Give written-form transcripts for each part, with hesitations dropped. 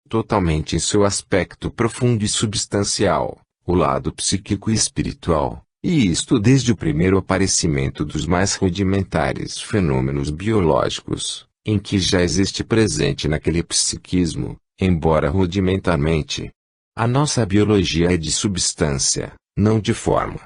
totalmente em seu aspecto profundo e substancial, o lado psíquico e espiritual, e isto desde o primeiro aparecimento dos mais rudimentares fenômenos biológicos, em que já existe presente naquele psiquismo, embora rudimentarmente. A nossa biologia é de substância, não de forma.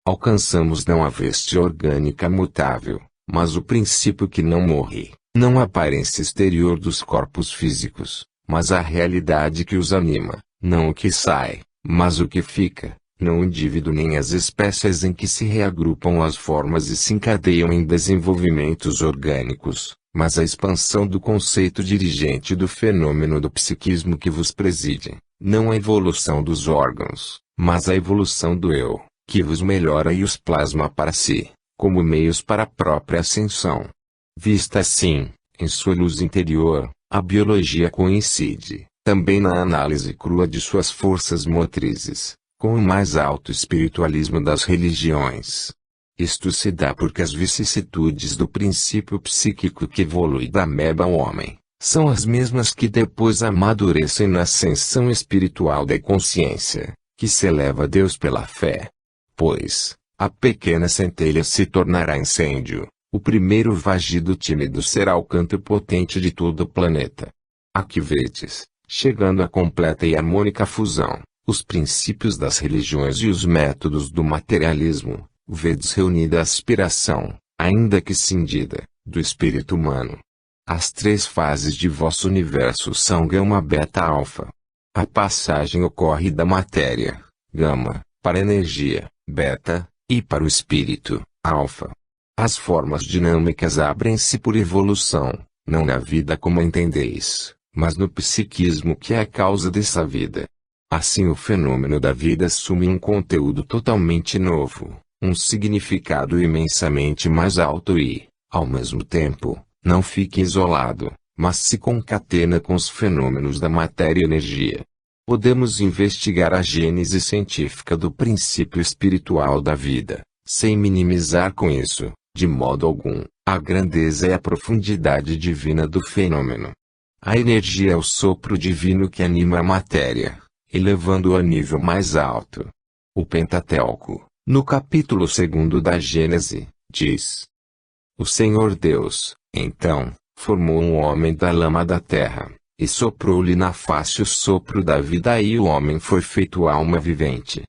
Alcançamos não a veste orgânica mutável, mas o princípio que não morre, não a aparência exterior dos corpos físicos, mas a realidade que os anima, não o que sai, mas o que fica, não o indivíduo nem as espécies em que se reagrupam as formas e se encadeiam em desenvolvimentos orgânicos, mas a expansão do conceito dirigente do fenômeno do psiquismo que vos preside, não a evolução dos órgãos, mas a evolução do eu, que vos melhora e os plasma para si, como meios para a própria ascensão. Vista assim, em sua luz interior, a biologia coincide, também na análise crua de suas forças motrizes, com o mais alto espiritualismo das religiões. Isto se dá porque as vicissitudes do princípio psíquico que evolui da ameba ao homem, são as mesmas que depois amadurecem na ascensão espiritual da consciência, que se eleva a Deus pela fé. Pois, a pequena centelha se tornará incêndio, o primeiro vagido tímido será o canto potente de todo o planeta. Aqui vedes, chegando à completa e harmônica fusão, os princípios das religiões e os métodos do materialismo, vedes reunida a aspiração, ainda que cindida, do espírito humano. As três fases de vosso universo são gama, beta, alfa. A passagem ocorre da matéria, gama, para a energia, beta, e para o espírito, alfa. As formas dinâmicas abrem-se por evolução, não na vida como entendeis, mas no psiquismo que é a causa dessa vida. Assim o fenômeno da vida assume um conteúdo totalmente novo, um significado imensamente mais alto e, ao mesmo tempo, não fica isolado, mas se concatena com os fenômenos da matéria e energia. Podemos investigar a gênese científica do princípio espiritual da vida, sem minimizar com isso, de modo algum, a grandeza e a profundidade divina do fenômeno. A energia é o sopro divino que anima a matéria, elevando-a a nível mais alto. O Pentateuco, no capítulo 2 da Gênese, diz: O Senhor Deus, então, formou um homem da lama da terra, e soprou-lhe na face o sopro da vida, e o homem foi feito alma vivente.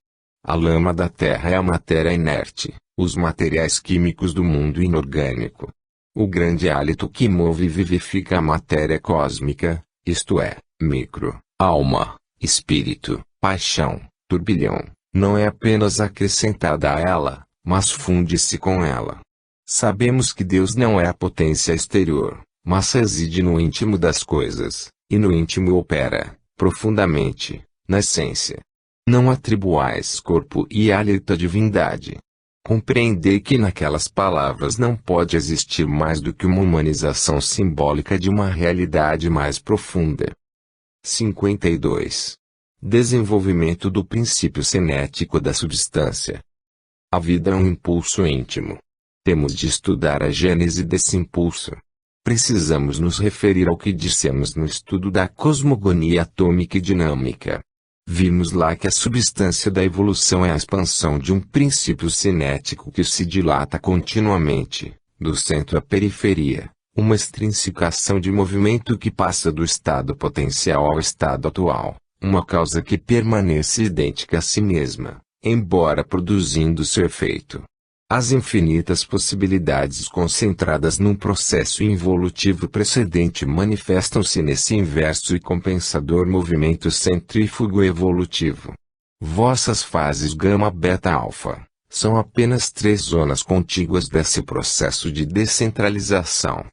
A lama da terra é a matéria inerte, os materiais químicos do mundo inorgânico. O grande hálito que move e vivifica a matéria cósmica, isto é, micro, alma, espírito, paixão, turbilhão, não é apenas acrescentada a ela, mas funde-se com ela. Sabemos que Deus não é a potência exterior, mas reside no íntimo das coisas, e no íntimo opera, profundamente, na essência. Não atribuais corpo e hálito à divindade. Compreendei que naquelas palavras não pode existir mais do que uma humanização simbólica de uma realidade mais profunda. 52. Desenvolvimento do princípio cinético da substância. A vida é um impulso íntimo. Temos de estudar a gênese desse impulso. Precisamos nos referir ao que dissemos no estudo da cosmogonia atômica e dinâmica. Vimos lá que a substância da evolução é a expansão de um princípio cinético que se dilata continuamente, do centro à periferia, uma extrinsicação de movimento que passa do estado potencial ao estado atual, uma causa que permanece idêntica a si mesma, embora produzindo seu efeito. As infinitas possibilidades concentradas num processo involutivo precedente manifestam-se nesse inverso e compensador movimento centrífugo evolutivo. Vossas fases gama, beta, alfa, são apenas três zonas contíguas desse processo de descentralização.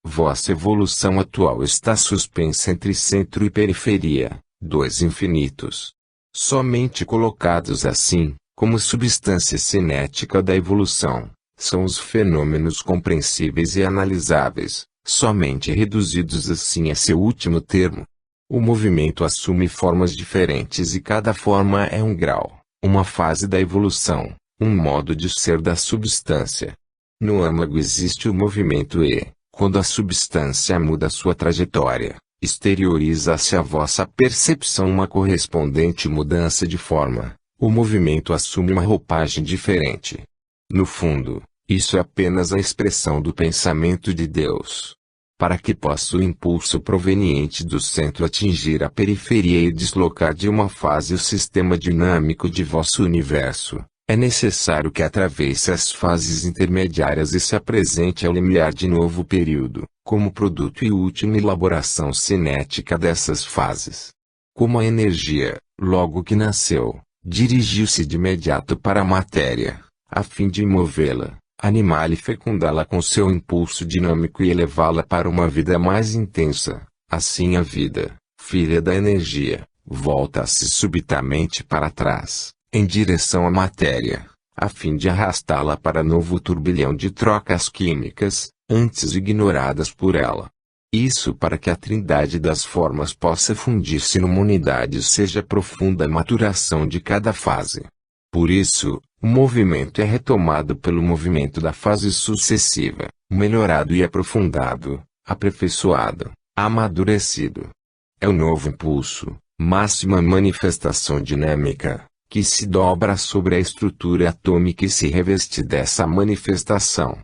Vossa evolução atual está suspensa entre centro e periferia, dois infinitos. Somente colocados assim, como substância cinética da evolução, são os fenômenos compreensíveis e analisáveis, somente reduzidos assim a seu último termo. O movimento assume formas diferentes e cada forma é um grau, uma fase da evolução, um modo de ser da substância. No âmago existe o movimento e, quando a substância muda sua trajetória, Exterioriza-se a vossa percepção uma correspondente mudança de forma. O movimento assume uma roupagem diferente. No fundo, isso é apenas a expressão do pensamento de Deus. Para que possa o impulso proveniente do centro atingir a periferia e deslocar de uma fase o sistema dinâmico de vosso universo, é necessário que atravesse as fases intermediárias e se apresente ao limiar de novo período, como produto e última elaboração cinética dessas fases. Como a energia, logo que nasceu, dirigiu-se de imediato para a matéria, a fim de movê-la, animá-la e fecundá-la com seu impulso dinâmico e elevá-la para uma vida mais intensa, assim a vida, filha da energia, volta-se subitamente para trás, em direção à matéria, a fim de arrastá-la para novo turbilhão de trocas químicas, antes ignoradas por ela. Isso para que a trindade das formas possa fundir-se numa unidade seja profunda a maturação de cada fase. Por isso, o movimento é retomado pelo movimento da fase sucessiva, melhorado e aprofundado, aperfeiçoado, amadurecido. É o novo impulso, máxima manifestação dinâmica, que se dobra sobre a estrutura atômica e se reveste dessa manifestação.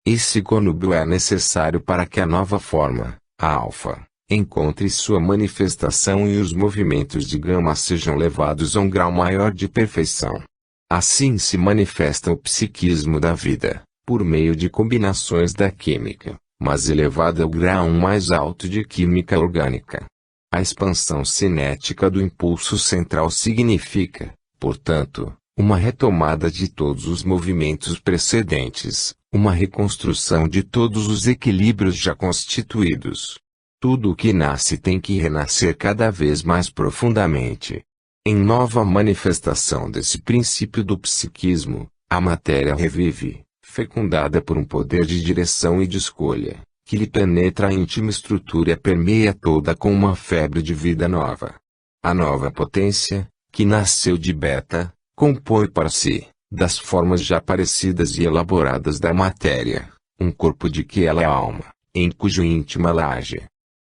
Esse conúbio é necessário para que a nova forma, a alfa, encontre sua manifestação e os movimentos de gama sejam levados a um grau maior de perfeição. Assim se manifesta o psiquismo da vida, por meio de combinações da química, mas elevada ao grau mais alto de química orgânica. A expansão cinética do impulso central significa, portanto, uma retomada de todos os movimentos precedentes, uma reconstrução de todos os equilíbrios já constituídos. Tudo o que nasce tem que renascer cada vez mais profundamente. Em nova manifestação desse princípio do psiquismo, a matéria revive, fecundada por um poder de direção e de escolha, que lhe penetra a íntima estrutura e a permeia toda com uma febre de vida nova. A nova potência, que nasceu de Beta, compõe para si, das formas já parecidas e elaboradas da matéria, um corpo de que ela é alma, em cujo íntimo ela age.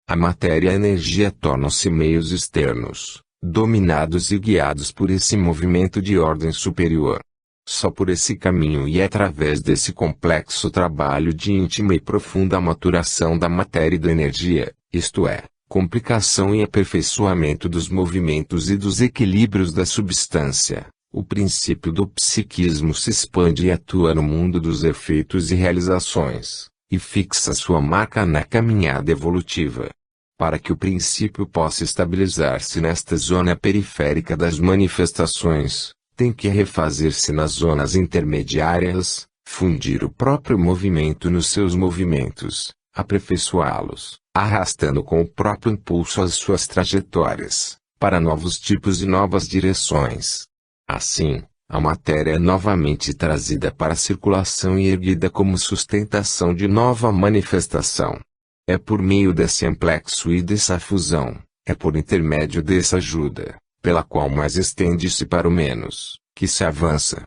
A matéria e a energia tornam-se meios externos, dominados e guiados por esse movimento de ordem superior. Só por esse caminho e através desse complexo trabalho de íntima e profunda maturação da matéria e da energia, isto é, complicação e aperfeiçoamento dos movimentos e dos equilíbrios da substância, o princípio do psiquismo se expande e atua no mundo dos efeitos e realizações, e fixa sua marca na caminhada evolutiva. Para que o princípio possa estabilizar-se nesta zona periférica das manifestações, tem que refazer-se nas zonas intermediárias, fundir o próprio movimento nos seus movimentos, aperfeiçoá-los, arrastando com o próprio impulso as suas trajetórias, para novos tipos e novas direções. Assim, a matéria é novamente trazida para a circulação e erguida como sustentação de nova manifestação. É por meio desse amplexo e dessa fusão, é por intermédio dessa ajuda, pela qual mais estende-se para o menos, que se avança.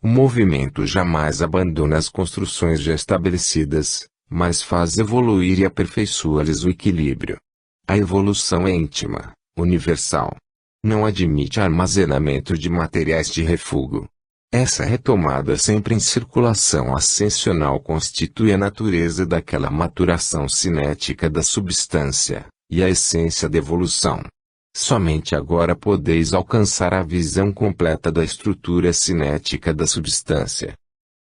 O movimento jamais abandona as construções já estabelecidas, mas faz evoluir e aperfeiçoa-lhes o equilíbrio. A evolução é íntima, universal. Não admite armazenamento de materiais de refúgio. Essa retomada sempre em circulação ascensional constitui a natureza daquela maturação cinética da substância, e a essência da evolução. Somente agora podeis alcançar a visão completa da estrutura cinética da substância.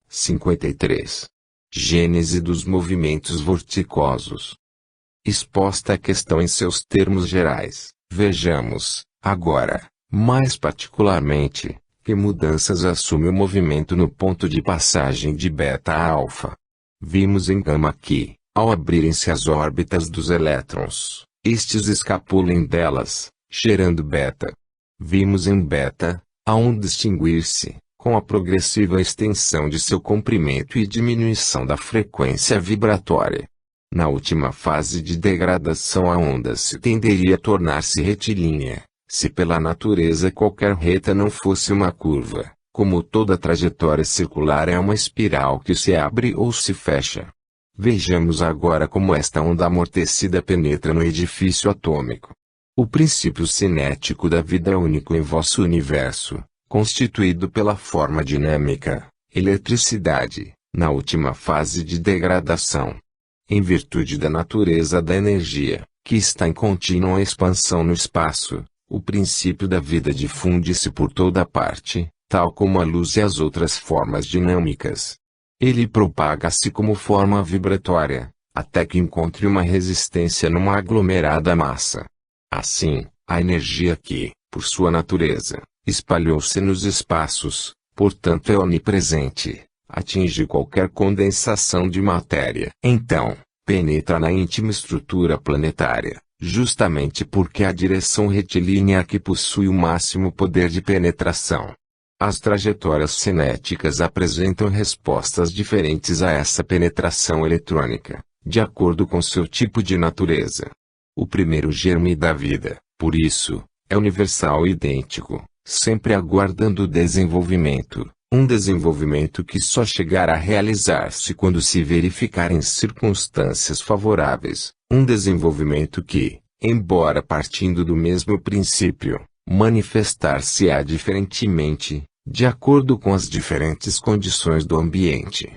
53. Gênese dos movimentos vorticosos. Exposta a questão em seus termos gerais, vejamos, agora, mais particularmente, que mudanças assume o movimento no ponto de passagem de beta a alfa. Vimos em gama que, ao abrirem-se as órbitas dos elétrons, estes escapulem delas, gerando beta. Vimos em beta, a onda extinguir-se, com a progressiva extensão de seu comprimento e diminuição da frequência vibratória. Na última fase de degradação a onda se tenderia a tornar-se retilínea, se pela natureza qualquer reta não fosse uma curva, como toda trajetória circular é uma espiral que se abre ou se fecha. Vejamos agora como esta onda amortecida penetra no edifício atômico. O princípio cinético da vida é único em vosso universo, constituído pela forma dinâmica, eletricidade, na última fase de degradação. Em virtude da natureza da energia, que está em contínua expansão no espaço, o princípio da vida difunde-se por toda parte, tal como a luz e as outras formas dinâmicas. Ele propaga-se como forma vibratória, até que encontre uma resistência numa aglomerada massa. Assim, a energia que, por sua natureza, espalhou-se nos espaços, portanto é onipresente, atinge qualquer condensação de matéria. Então, penetra na íntima estrutura planetária, justamente porque a direção retilínea é a que possui o máximo poder de penetração. As trajetórias cinéticas apresentam respostas diferentes a essa penetração eletrônica, de acordo com seu tipo de natureza. O primeiro germe da vida, por isso, é universal e idêntico, sempre aguardando o desenvolvimento, um desenvolvimento que só chegará a realizar-se quando se verificarem circunstâncias favoráveis, um desenvolvimento que, embora partindo do mesmo princípio, manifestar-se-á diferentemente, de acordo com as diferentes condições do ambiente.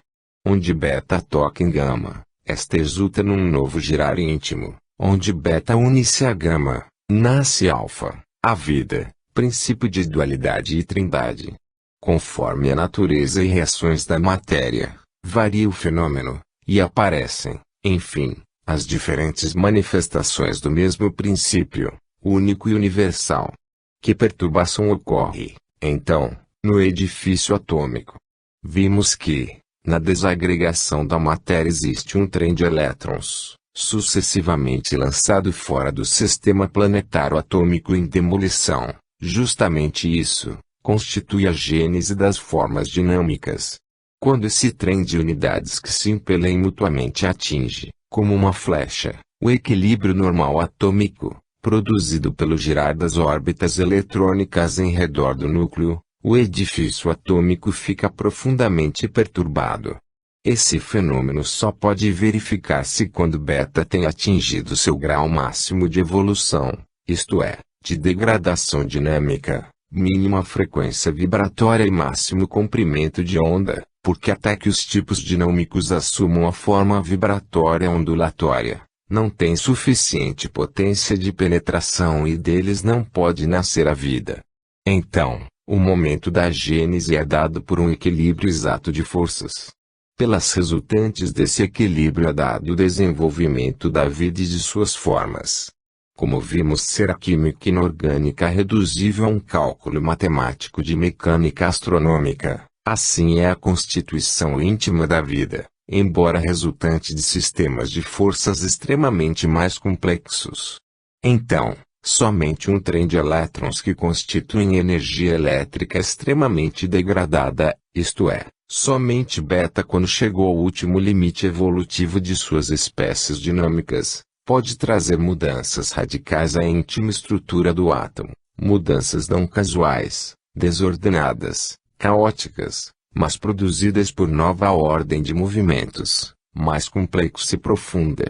Onde beta toca em gama, esta exulta num novo girar íntimo, onde beta une-se a gama, nasce alfa, a vida, princípio de dualidade e trindade. Conforme a natureza e reações da matéria, varia o fenômeno, e aparecem, enfim, as diferentes manifestações do mesmo princípio, único e universal. Que perturbação ocorre, então, no edifício atômico? Vimos que, na desagregação da matéria existe um trem de elétrons, sucessivamente lançado fora do sistema planetário atômico em demolição. Justamente isso constitui a gênese das formas dinâmicas. Quando esse trem de unidades que se impelem mutuamente atinge, como uma flecha, o equilíbrio normal atômico, produzido pelo girar das órbitas eletrônicas em redor do núcleo, o edifício atômico fica profundamente perturbado. Esse fenômeno só pode verificar-se quando beta tem atingido seu grau máximo de evolução, isto é, de degradação dinâmica, mínima frequência vibratória e máximo comprimento de onda, porque até que os tipos dinâmicos assumam a forma vibratória ondulatória, não tem suficiente potência de penetração e deles não pode nascer a vida. Então, o momento da gênese é dado por um equilíbrio exato de forças. Pelas resultantes desse equilíbrio é dado o desenvolvimento da vida e de suas formas. Como vimos ser a química inorgânica reduzível a um cálculo matemático de mecânica astronômica, assim é a constituição íntima da vida, embora resultante de sistemas de forças extremamente mais complexos. Então, somente um trem de elétrons que constituem energia elétrica extremamente degradada, isto é, somente beta quando chegou ao último limite evolutivo de suas espécies dinâmicas, pode trazer mudanças radicais à íntima estrutura do átomo, mudanças não casuais, desordenadas, caóticas, mas produzidas por nova ordem de movimentos, mais complexa e profunda.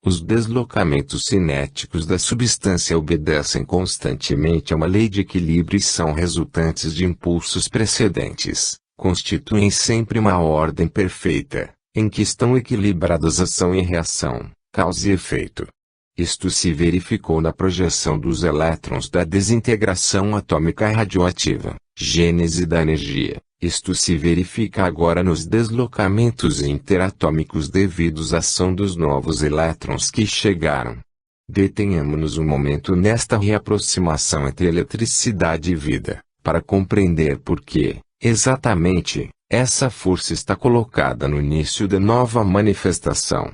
Os deslocamentos cinéticos da substância obedecem constantemente a uma lei de equilíbrio e são resultantes de impulsos precedentes, constituem sempre uma ordem perfeita, em que estão equilibradas ação e reação, causa e efeito. Isto se verificou na projeção dos elétrons da desintegração atômica radioativa, gênese da energia. Isto se verifica agora nos deslocamentos interatômicos devidos à ação dos novos elétrons que chegaram. Detenhamo-nos um momento nesta reaproximação entre eletricidade e vida, para compreender por que, exatamente, essa força está colocada no início da nova manifestação.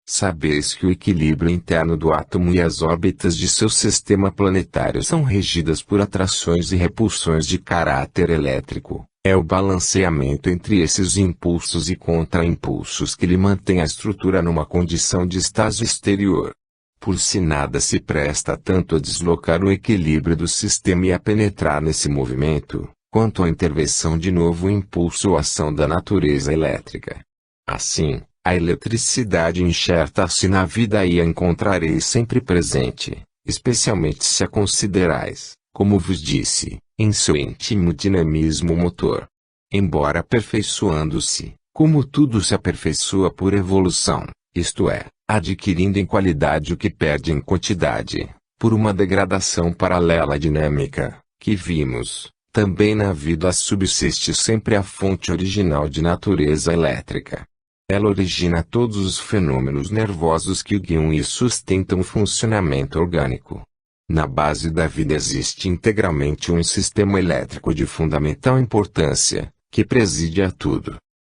Sabeis que o equilíbrio interno do átomo e as órbitas de seu sistema planetário são regidas por atrações e repulsões de caráter elétrico. É o balanceamento entre esses impulsos e contra-impulsos que lhe mantém a estrutura numa condição de estágio exterior. Por se nada se presta tanto a deslocar o equilíbrio do sistema e a penetrar nesse movimento, quanto à intervenção de novo impulso ou ação da natureza elétrica. Assim, A eletricidade enxerta-se na vida e a encontrareis sempre presente, especialmente se a considerais, como vos disse, em seu íntimo dinamismo motor. Embora aperfeiçoando-se, como tudo se aperfeiçoa por evolução, isto é, adquirindo em qualidade o que perde em quantidade, por uma degradação paralela dinâmica, que vimos, também na vida subsiste sempre a fonte original de natureza elétrica. Ela origina todos os fenômenos nervosos que o guiam e sustentam o funcionamento orgânico. Na base da vida existe integralmente um sistema elétrico de fundamental importância, que preside a tudo.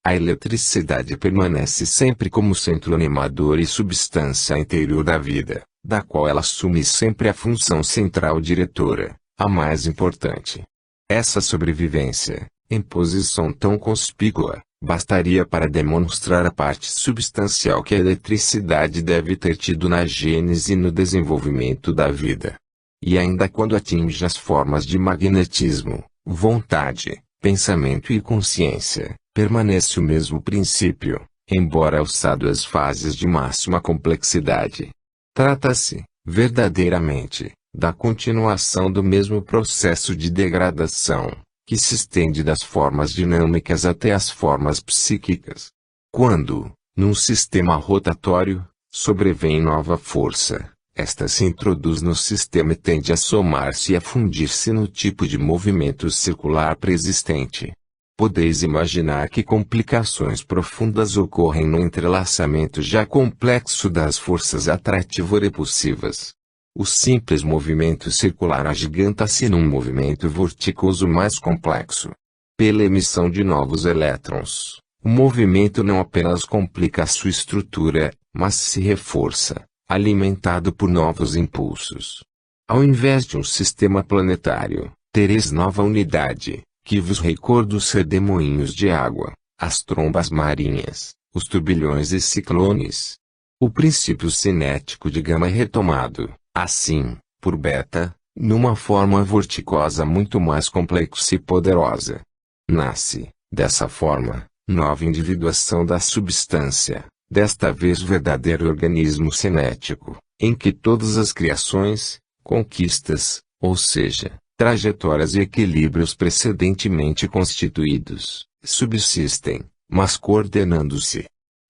A eletricidade permanece sempre como centro animador e substância interior da vida, da qual ela assume sempre a função central diretora, a mais importante. Essa sobrevivência, em posição tão conspícua, bastaria para demonstrar a parte substancial que a eletricidade deve ter tido na gênese e no desenvolvimento da vida. E ainda quando atinge as formas de magnetismo, vontade, pensamento e consciência, permanece o mesmo princípio, embora alçado às fases de máxima complexidade. Trata-se, verdadeiramente, da continuação do mesmo processo de degradação, que se estende das formas dinâmicas até as formas psíquicas. Quando, num sistema rotatório, sobrevém nova força, esta se introduz no sistema e tende a somar-se e a fundir-se no tipo de movimento circular preexistente. Podeis imaginar que complicações profundas ocorrem no entrelaçamento já complexo das forças atrativo-repulsivas. O simples movimento circular agiganta-se num movimento vorticoso mais complexo. Pela emissão de novos elétrons, o movimento não apenas complica sua estrutura, mas se reforça, alimentado por novos impulsos. Ao invés de um sistema planetário, tereis nova unidade, que vos recordo ser demoinhos de água, as trombas marinhas, os turbilhões e ciclones. O princípio cinético de gama é retomado, assim, por beta, numa forma vorticosa muito mais complexa e poderosa. Nasce, dessa forma, nova individuação da substância, desta vez verdadeiro organismo cinético, em que todas as criações, conquistas, ou seja, trajetórias e equilíbrios precedentemente constituídos, subsistem, mas coordenando-se.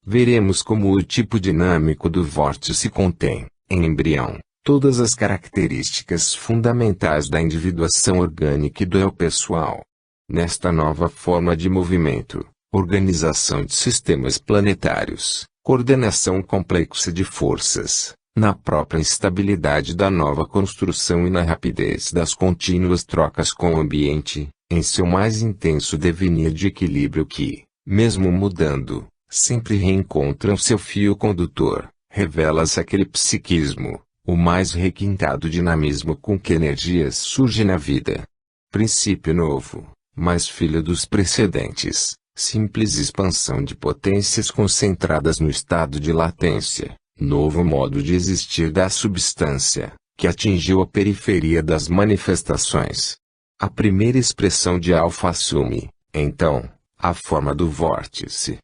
Veremos como o tipo dinâmico do vórtice contém, em embrião, todas as características fundamentais da individuação orgânica e do eu pessoal. Nesta nova forma de movimento, organização de sistemas planetários, coordenação complexa de forças, na própria instabilidade da nova construção e na rapidez das contínuas trocas com o ambiente, em seu mais intenso devenir de equilíbrio que, mesmo mudando, sempre reencontra o seu fio condutor, revela-se aquele psiquismo, o mais requintado dinamismo com que energias surge na vida. Princípio novo, mas filho dos precedentes, simples expansão de potências concentradas no estado de latência, novo modo de existir da substância, que atingiu a periferia das manifestações. A primeira expressão de alfa assume, então, a forma do vórtice.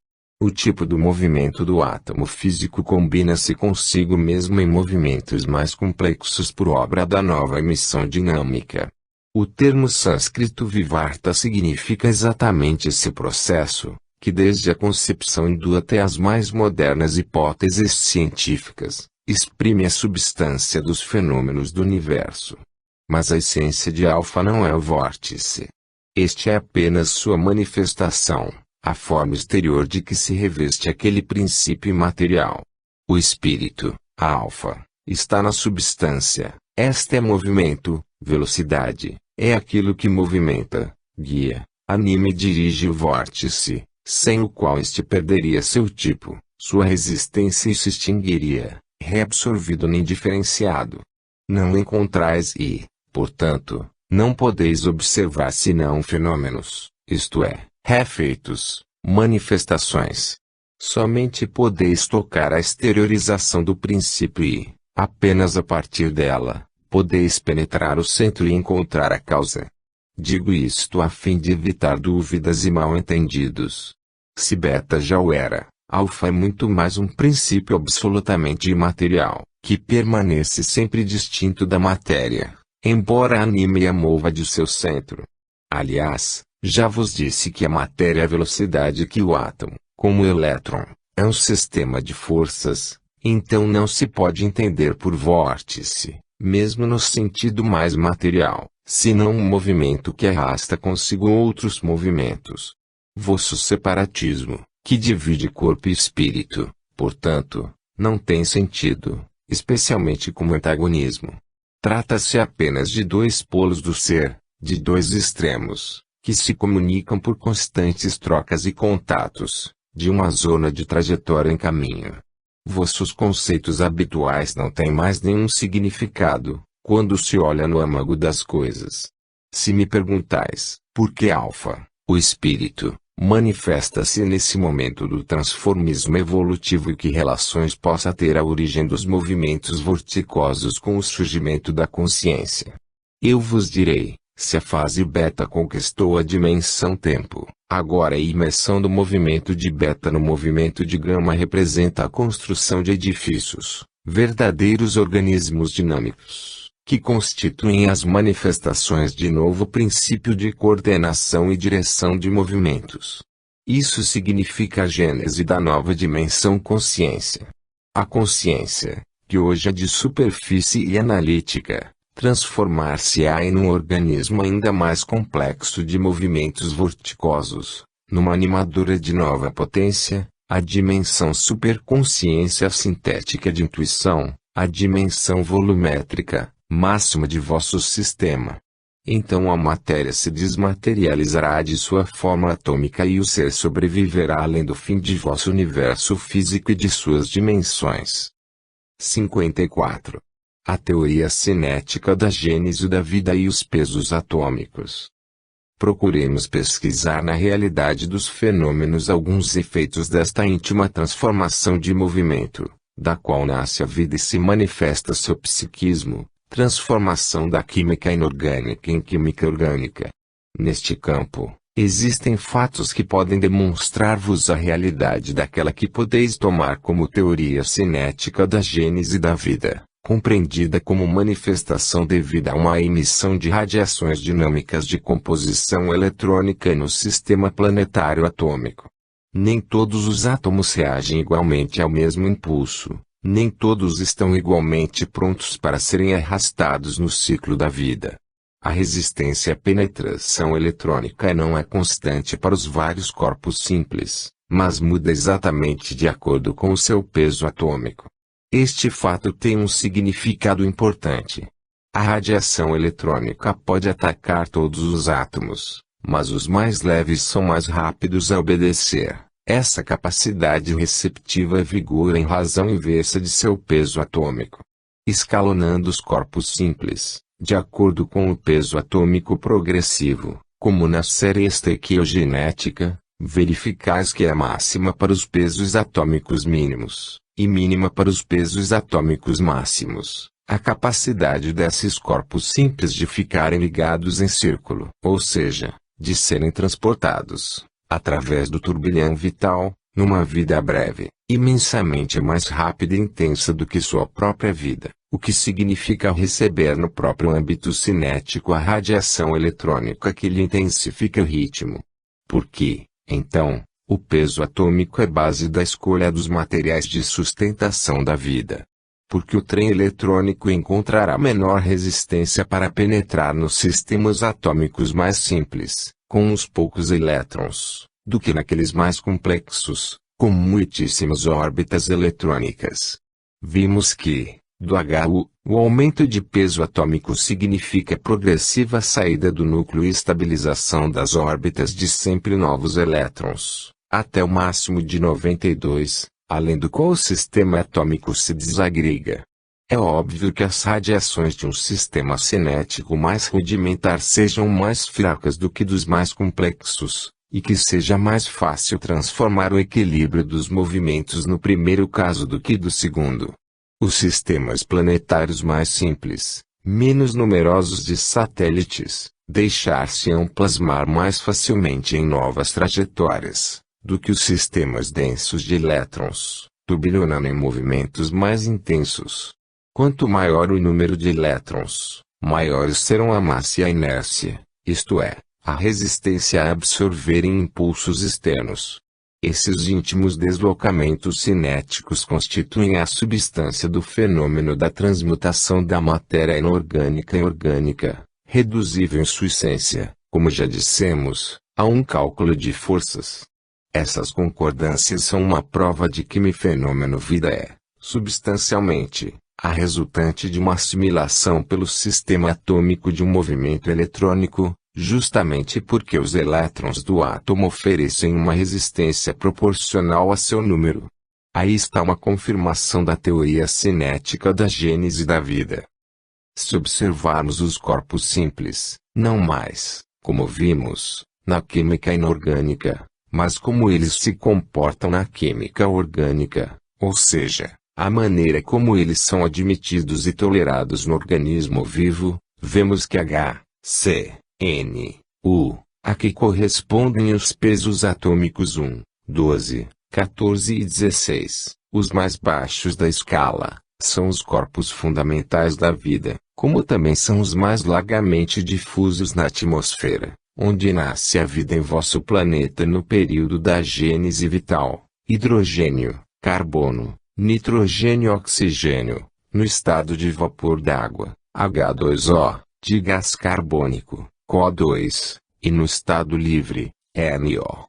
O tipo do movimento do átomo físico combina-se consigo mesmo em movimentos mais complexos por obra da nova emissão dinâmica. O termo sânscrito vivarta significa exatamente esse processo, que desde a concepção hindu até as mais modernas hipóteses científicas, exprime a substância dos fenômenos do universo. Mas a essência de alfa não é o vórtice. Este é apenas sua manifestação, a forma exterior de que se reveste aquele princípio imaterial. O espírito, a alfa, está na substância. Esta é movimento, velocidade, é aquilo que movimenta, guia, anima e dirige o vórtice, sem o qual este perderia seu tipo, sua resistência e se extinguiria, reabsorvido nem diferenciado. Não encontrais e, portanto, não podeis observar senão fenômenos, isto é, refeitos, manifestações. Somente podeis tocar a exteriorização do princípio e, apenas a partir dela, podeis penetrar o centro e encontrar a causa. Digo isto a fim de evitar dúvidas e mal-entendidos. Se beta já o era, Alfa é muito mais um princípio absolutamente imaterial, que permanece sempre distinto da matéria, embora anime e a mova de seu centro. Aliás, já vos disse que a matéria é a velocidade que o átomo, como o elétron, é um sistema de forças, então não se pode entender por vórtice, mesmo no sentido mais material, senão um movimento que arrasta consigo outros movimentos. Vosso separatismo, que divide corpo e espírito, portanto, não tem sentido, especialmente como antagonismo. Trata-se apenas de dois polos do ser, de dois extremos, que se comunicam por constantes trocas e contatos, de uma zona de trajetória em caminho. Vossos conceitos habituais não têm mais nenhum significado, quando se olha no âmago das coisas. Se me perguntais, por que Alfa, o espírito, manifesta-se nesse momento do transformismo evolutivo e que relações possa ter a origem dos movimentos vorticosos com o surgimento da consciência? Eu vos direi, se a fase beta conquistou a dimensão tempo, agora a imersão do movimento de beta no movimento de gama representa a construção de edifícios, verdadeiros organismos dinâmicos, que constituem as manifestações de novo princípio de coordenação e direção de movimentos. Isso significa a gênese da nova dimensão consciência. A consciência, que hoje é de superfície e analítica, transformar-se-á em um organismo ainda mais complexo de movimentos vorticosos, numa animadora de nova potência, a dimensão superconsciência sintética de intuição, a dimensão volumétrica, máxima de vosso sistema. Então a matéria se desmaterializará de sua forma atômica e o ser sobreviverá além do fim de vosso universo físico e de suas dimensões. 54. A teoria cinética da gênese da vida e os pesos atômicos. Procuremos pesquisar na realidade dos fenômenos alguns efeitos desta íntima transformação de movimento, da qual nasce a vida e se manifesta seu psiquismo, transformação da química inorgânica em química orgânica. Neste campo, existem fatos que podem demonstrar-vos a realidade daquela que podeis tomar como teoria cinética da gênese da vida, compreendida como manifestação devida a uma emissão de radiações dinâmicas de composição eletrônica no sistema planetário atômico. Nem todos os átomos reagem igualmente ao mesmo impulso, nem todos estão igualmente prontos para serem arrastados no ciclo da vida. A resistência à penetração eletrônica não é constante para os vários corpos simples, mas muda exatamente de acordo com o seu peso atômico. Este fato tem um significado importante. A radiação eletrônica pode atacar todos os átomos, mas os mais leves são mais rápidos a obedecer. Essa capacidade receptiva vigora em razão inversa de seu peso atômico. Escalonando os corpos simples, de acordo com o peso atômico progressivo, como na série estequiogenética, verificais que é máxima para os pesos atômicos mínimos, e mínima para os pesos atômicos máximos, a capacidade desses corpos simples de ficarem ligados em círculo, ou seja, de serem transportados, através do turbilhão vital, numa vida breve, imensamente mais rápida e intensa do que sua própria vida, o que significa receber no próprio âmbito cinético a radiação eletrônica que lhe intensifica o ritmo. Porque, então, o peso atômico é base da escolha dos materiais de sustentação da vida. Porque o trem eletrônico encontrará menor resistência para penetrar nos sistemas atômicos mais simples, com uns poucos elétrons, do que naqueles mais complexos, com muitíssimas órbitas eletrônicas. Vimos que, do HU, o aumento de peso atômico significa progressiva saída do núcleo e estabilização das órbitas de sempre novos elétrons, até o máximo de 92, além do qual o sistema atômico se desagrega. É óbvio que as radiações de um sistema cinético mais rudimentar sejam mais fracas do que dos mais complexos, e que seja mais fácil transformar o equilíbrio dos movimentos no primeiro caso do que do segundo. Os sistemas planetários mais simples, menos numerosos de satélites, deixar-se-ão plasmar mais facilmente em novas trajetórias, do que os sistemas densos de elétrons, turbilhonando em movimentos mais intensos. Quanto maior o número de elétrons, maiores serão a massa e a inércia, isto é, a resistência a absorverem impulsos externos. Esses íntimos deslocamentos cinéticos constituem a substância do fenômeno da transmutação da matéria inorgânica em orgânica, reduzível em sua essência, como já dissemos, a um cálculo de forças. Essas concordâncias são uma prova de que o fenômeno vida é, substancialmente, a resultante de uma assimilação pelo sistema atômico de um movimento eletrônico, justamente porque os elétrons do átomo oferecem uma resistência proporcional a seu número. Aí está uma confirmação da teoria cinética da gênese da vida. Se observarmos os corpos simples, não mais, como vimos, na química inorgânica, mas como eles se comportam na química orgânica, ou seja, a maneira como eles são admitidos e tolerados no organismo vivo, vemos que H, C, N, U, a que correspondem os pesos atômicos 1, 12, 14 e 16, os mais baixos da escala, são os corpos fundamentais da vida, como também são os mais largamente difusos na atmosfera, onde nasce a vida em vosso planeta no período da gênese vital: hidrogênio, carbono, nitrogênio e oxigênio, no estado de vapor d'água, H2O, de gás carbônico, CO2, e no estado livre, NO.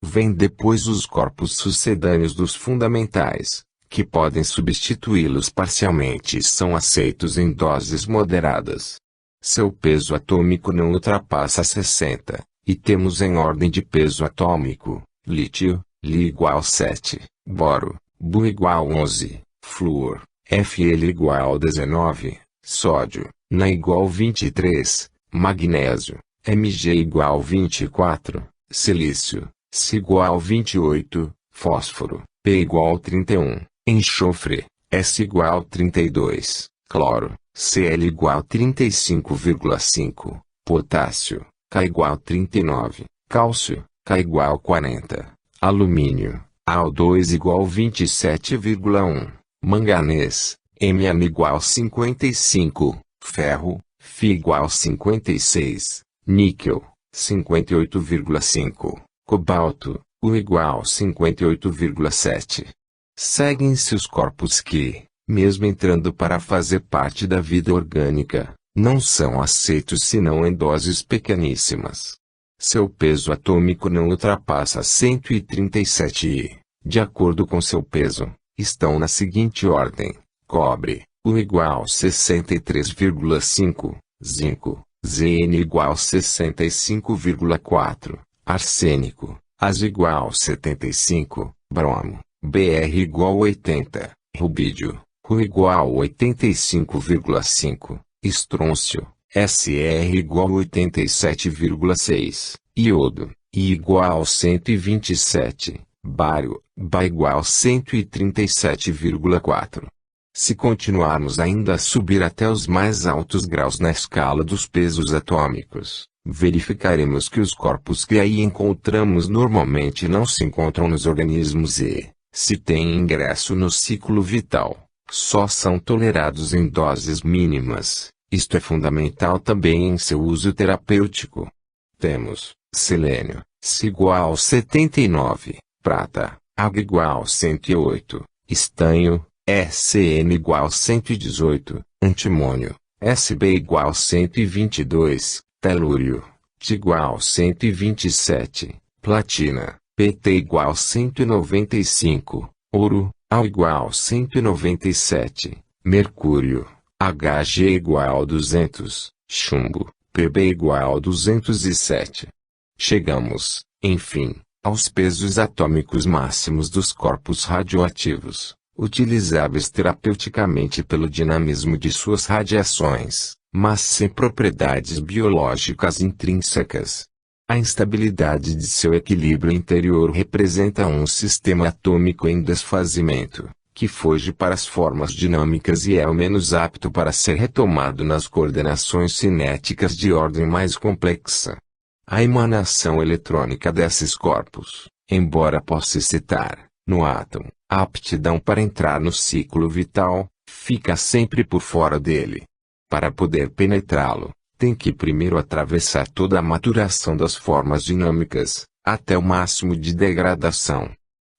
Vêm depois os corpos sucedâneos dos fundamentais, que podem substituí-los parcialmente e são aceitos em doses moderadas. Seu peso atômico não ultrapassa 60, e temos em ordem de peso atômico: lítio, Li igual 7, boro, Bu igual 11, flúor, Fl igual 19, sódio, Na igual 23, magnésio, Mg igual 24, silício, Si igual 28, fósforo, P igual 31, enxofre, S igual 32, cloro, Cl igual 35,5, potássio, K igual 39, cálcio, K igual 40, alumínio, Al2 igual 27,1, manganês, Mn igual 55, ferro, Fe igual 56, níquel, 58,5, cobalto, U igual 58,7. Seguem-se os corpos que, mesmo entrando para fazer parte da vida orgânica, não são aceitos senão em doses pequeníssimas. Seu peso atômico não ultrapassa 137 e, de acordo com seu peso, estão na seguinte ordem: cobre, U igual 63,5, zinco, Zn igual 65,4, arsênico, As igual 75, bromo, Br igual 80, rubídio, Ru igual 85,5, estrôncio, Sr igual 87,6, iodo, I igual 127, bário, Ba igual 137,4. Se continuarmos ainda a subir até os mais altos graus na escala dos pesos atômicos, verificaremos que os corpos que aí encontramos normalmente não se encontram nos organismos e, se têm ingresso no ciclo vital, só são tolerados em doses mínimas. Isto é fundamental também em seu uso terapêutico. Temos selênio, Si igual 79, prata, Ag igual 108, estanho, Sn igual 118, antimônio, Sb igual 122, telúrio, T igual 127, platina, Pt igual 195, ouro, Al igual 197, mercúrio, Hg igual 200, chumbo, Pb igual 207. Chegamos, enfim, aos pesos atômicos máximos dos corpos radioativos, utilizáveis terapeuticamente pelo dinamismo de suas radiações, mas sem propriedades biológicas intrínsecas. A instabilidade de seu equilíbrio interior representa um sistema atômico em desfazimento, que foge para as formas dinâmicas e é o menos apto para ser retomado nas coordenações cinéticas de ordem mais complexa. A emanação eletrônica desses corpos, Embora possa excitar, no átomo, a aptidão para entrar no ciclo vital, fica sempre por fora dele. Para poder penetrá-lo, tem que primeiro atravessar toda a maturação das formas dinâmicas, até o máximo de degradação.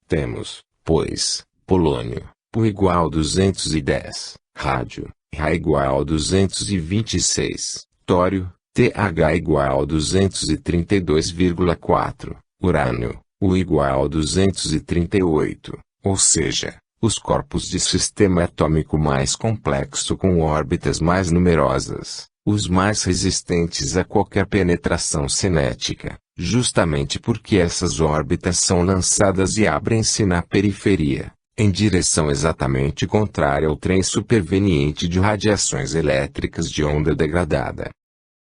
Temos, pois, polônio, Pu igual 210, rádio, Ra igual 226, tório, TH igual 232,4, urânio, U igual 238, ou seja, os corpos de sistema atômico mais complexo com órbitas mais numerosas, os mais resistentes a qualquer penetração cinética, justamente porque essas órbitas são lançadas e abrem-se na periferia, em direção exatamente contrária ao trem superveniente de radiações elétricas de onda degradada.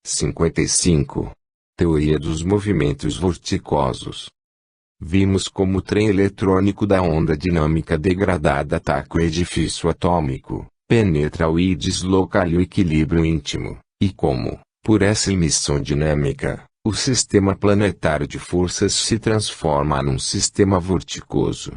55. Teoria dos movimentos vorticosos. Vimos como o trem eletrônico da onda dinâmica degradada ataca o edifício atômico, penetra-o e desloca-lhe o equilíbrio íntimo, e como, por essa emissão dinâmica, o sistema planetário de forças se transforma num sistema vorticoso.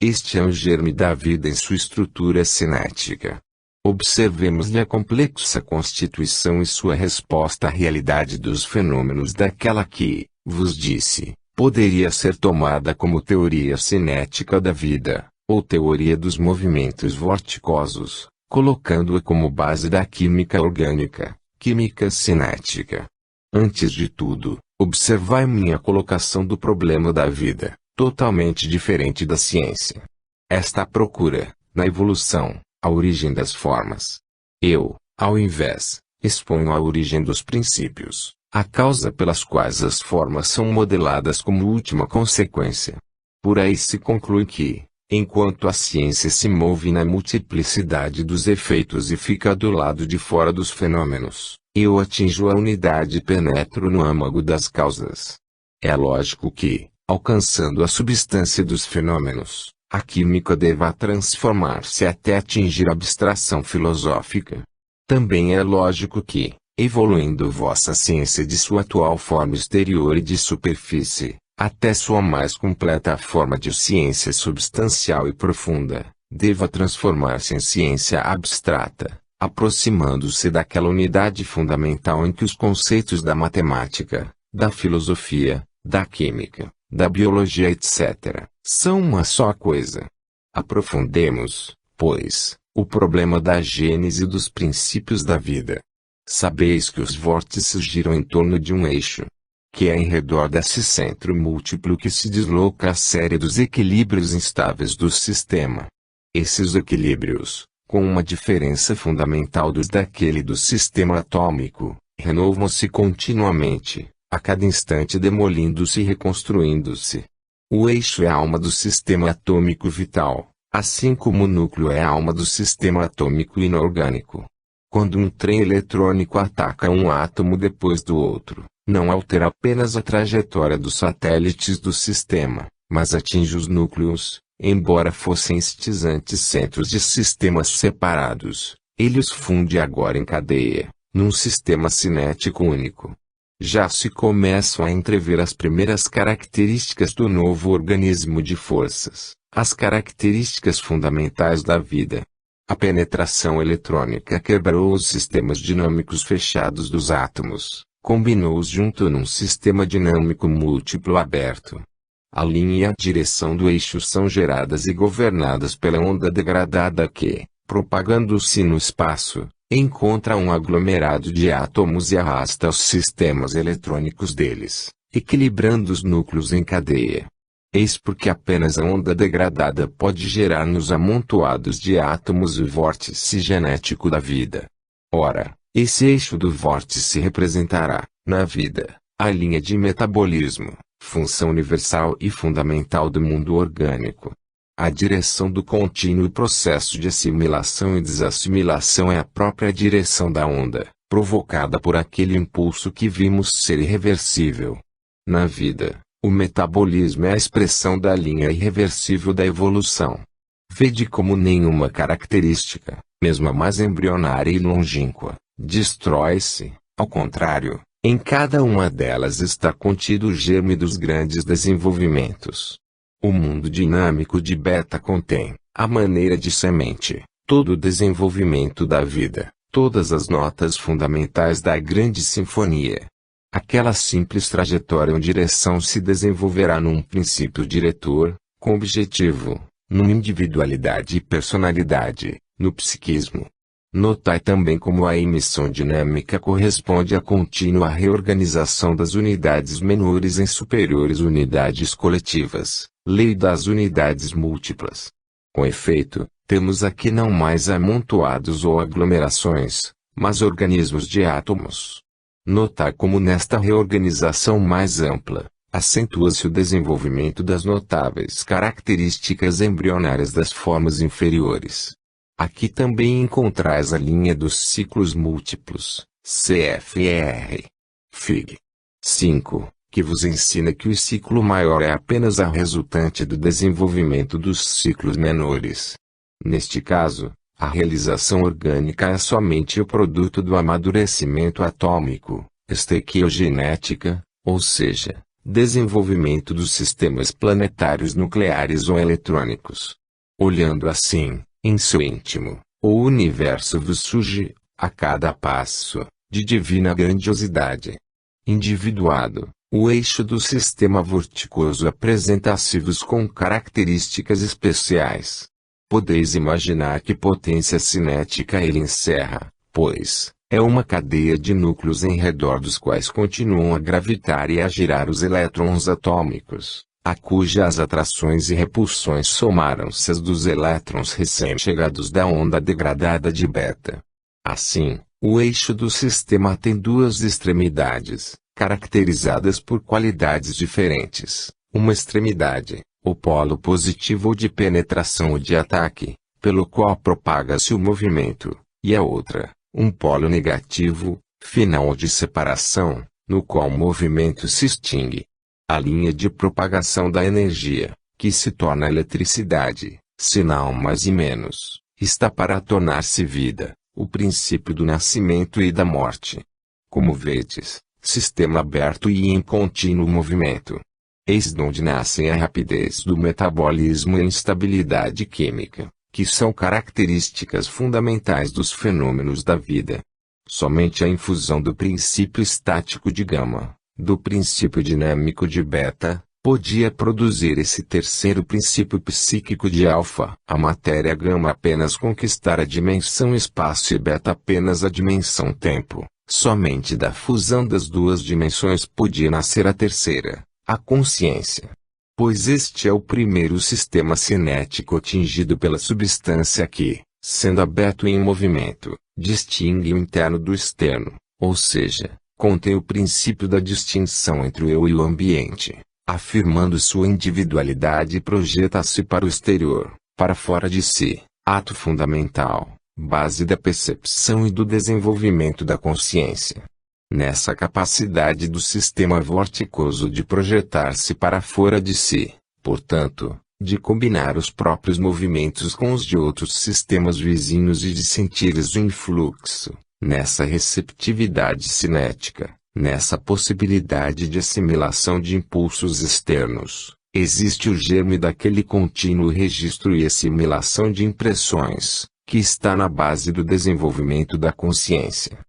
Este é o germe da vida em sua estrutura cinética. Observemos-lhe a complexa constituição e sua resposta à realidade dos fenômenos daquela que, vos disse, poderia ser tomada como teoria cinética da vida, ou teoria dos movimentos vorticosos, colocando-a como base da química orgânica, química cinética. Antes de tudo, observai minha colocação do problema da vida, totalmente diferente da ciência. Esta procura, na evolução, a origem das formas. Eu, ao invés, exponho a origem dos princípios, a causa pelas quais as formas são modeladas como última consequência. Por aí se conclui que, enquanto a ciência se move na multiplicidade dos efeitos e fica do lado de fora dos fenômenos, eu atinjo a unidade e penetro no âmago das causas. É lógico que, alcançando a substância dos fenômenos, a química deva transformar-se até atingir a abstração filosófica. Também é lógico que, evoluindo vossa ciência de sua atual forma exterior e de superfície, até sua mais completa forma de ciência substancial e profunda, deva transformar-se em ciência abstrata, aproximando-se daquela unidade fundamental em que os conceitos da matemática, da filosofia, da química, da biologia etc., são uma só coisa. Aprofundemos, pois, o problema da gênese dos princípios da vida. Sabeis que os vórtices giram em torno de um eixo, que é em redor desse centro múltiplo que se desloca a série dos equilíbrios instáveis do sistema. Esses equilíbrios, com uma diferença fundamental dos daquele do sistema atômico, renovam-se continuamente, a cada instante demolindo-se e reconstruindo-se. O eixo é a alma do sistema atômico vital, assim como o núcleo é a alma do sistema atômico inorgânico. Quando um trem eletrônico ataca um átomo depois do outro, não altera apenas a trajetória dos satélites do sistema, mas atinge os núcleos, embora fossem estes antes centros de sistemas separados, ele os funde agora em cadeia, num sistema cinético único. Já se começam a entrever as primeiras características do novo organismo de forças, as características fundamentais da vida. A penetração eletrônica quebrou os sistemas dinâmicos fechados dos átomos, combinou-os junto num sistema dinâmico múltiplo aberto. A linha e a direção do eixo são geradas e governadas pela onda degradada que, propagando-se no espaço, encontra um aglomerado de átomos e arrasta os sistemas eletrônicos deles, equilibrando os núcleos em cadeia. Eis porque apenas a onda degradada pode gerar nos amontoados de átomos o vórtice genético da vida. Ora, esse eixo do vórtice representará, na vida, a linha de metabolismo, função universal e fundamental do mundo orgânico. A direção do contínuo processo de assimilação e desassimilação é a própria direção da onda, provocada por aquele impulso que vimos ser irreversível. Na vida, o metabolismo é a expressão da linha irreversível da evolução. Vede como nenhuma característica, mesmo a mais embrionária e longínqua, destrói-se, ao contrário, Em cada uma delas está contido o germe dos grandes desenvolvimentos. O mundo dinâmico de Beta contém, à maneira de semente, todo o desenvolvimento da vida, todas as notas fundamentais da grande sinfonia. Aquela simples trajetória ou direção se desenvolverá num princípio diretor, com objetivo, numa individualidade e personalidade, no psiquismo. Notai também como a emissão dinâmica corresponde à contínua reorganização das unidades menores em superiores unidades coletivas, lei das unidades múltiplas. Com efeito, temos aqui não mais amontoados ou aglomerações, mas organismos de átomos. Notar como nesta reorganização mais ampla, acentua-se o desenvolvimento das notáveis características embrionárias das formas inferiores. Aqui também encontrais a linha dos ciclos múltiplos, CFR. Fig. 5, que vos ensina que o ciclo maior é apenas a resultante do desenvolvimento dos ciclos menores. Neste caso, a realização orgânica é somente o produto do amadurecimento atômico, estequiogenética, ou seja, desenvolvimento dos sistemas planetários nucleares ou eletrônicos. Olhando assim, em seu íntimo, o universo vos surge, a cada passo, de divina grandiosidade. Individuado, o eixo do sistema vorticoso apresenta-se-vos com características especiais. Podeis imaginar que potência cinética ele encerra, pois, é uma cadeia de núcleos em redor dos quais continuam a gravitar e a girar os elétrons atômicos, a cujas atrações e repulsões somaram-se às dos elétrons recém-chegados da onda degradada de Beta. Assim, o eixo do sistema tem duas extremidades, caracterizadas por qualidades diferentes. Uma extremidade, o polo positivo ou de penetração ou de ataque, pelo qual propaga-se o movimento, e a outra, um polo negativo, final ou de separação, no qual o movimento se extingue. A linha de propagação da energia, que se torna eletricidade, sinal mais e menos, está para tornar-se vida, o princípio do nascimento e da morte. Como vedes, sistema aberto e em contínuo movimento. Eis donde nascem a rapidez do metabolismo e a instabilidade química, que são características fundamentais dos fenômenos da vida. Somente a infusão do princípio estático de gama, do princípio dinâmico de beta, podia produzir esse terceiro princípio psíquico de alfa. A matéria gama apenas conquistar a dimensão espaço e beta apenas a dimensão tempo. Somente da fusão das duas dimensões podia nascer a terceira, a consciência. Pois este é o primeiro sistema cinético atingido pela substância que, sendo aberto em movimento, distingue o interno do externo, ou seja, contém o princípio da distinção entre o eu e o ambiente, afirmando sua individualidade e projeta-se para o exterior, para fora de si, ato fundamental, base da percepção e do desenvolvimento da consciência. Nessa capacidade do sistema vorticoso de projetar-se para fora de si, portanto, de combinar os próprios movimentos com os de outros sistemas vizinhos e de sentir o influxo, nessa receptividade cinética, nessa possibilidade de assimilação de impulsos externos, existe o germe daquele contínuo registro e assimilação de impressões, que está na base do desenvolvimento da consciência.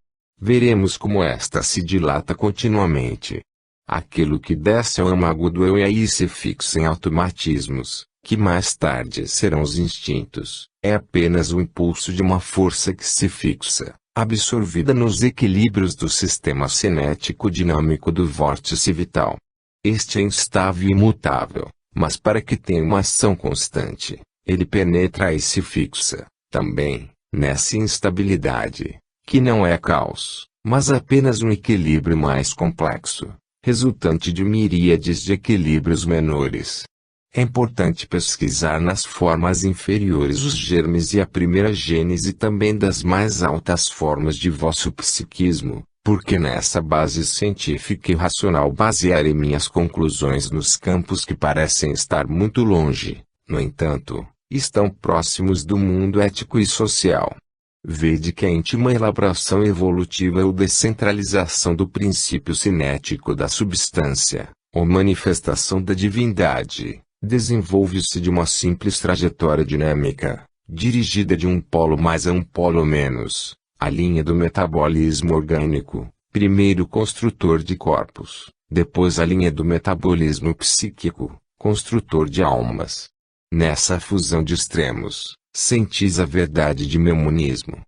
Veremos como esta se dilata continuamente. Aquilo que desce ao âmago do eu e aí se fixa em automatismos, que mais tarde serão os instintos, é apenas o impulso de uma força que se fixa, absorvida nos equilíbrios do sistema cinético dinâmico do vórtice vital. Este é instável e imutável, mas para que tenha uma ação constante, ele penetra e se fixa, também, nessa instabilidade, que não é caos, mas apenas um equilíbrio mais complexo, resultante de miríades de equilíbrios menores. É importante pesquisar nas formas inferiores os germes e a primeira gênese também das mais altas formas de vosso psiquismo, porque nessa base científica e racional basearei minhas conclusões nos campos que parecem estar muito longe, no entanto, estão próximos do mundo ético e social. Vede que a íntima elaboração evolutiva ou descentralização do princípio cinético da substância, ou manifestação da divindade, desenvolve-se de uma simples trajetória dinâmica, dirigida de um polo mais a um polo menos, a linha do metabolismo orgânico, primeiro construtor de corpos, depois a linha do metabolismo psíquico, construtor de almas. Nessa fusão de extremos, sentis a verdade de meu monismo.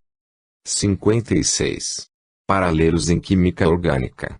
56. Paralelos em química orgânica.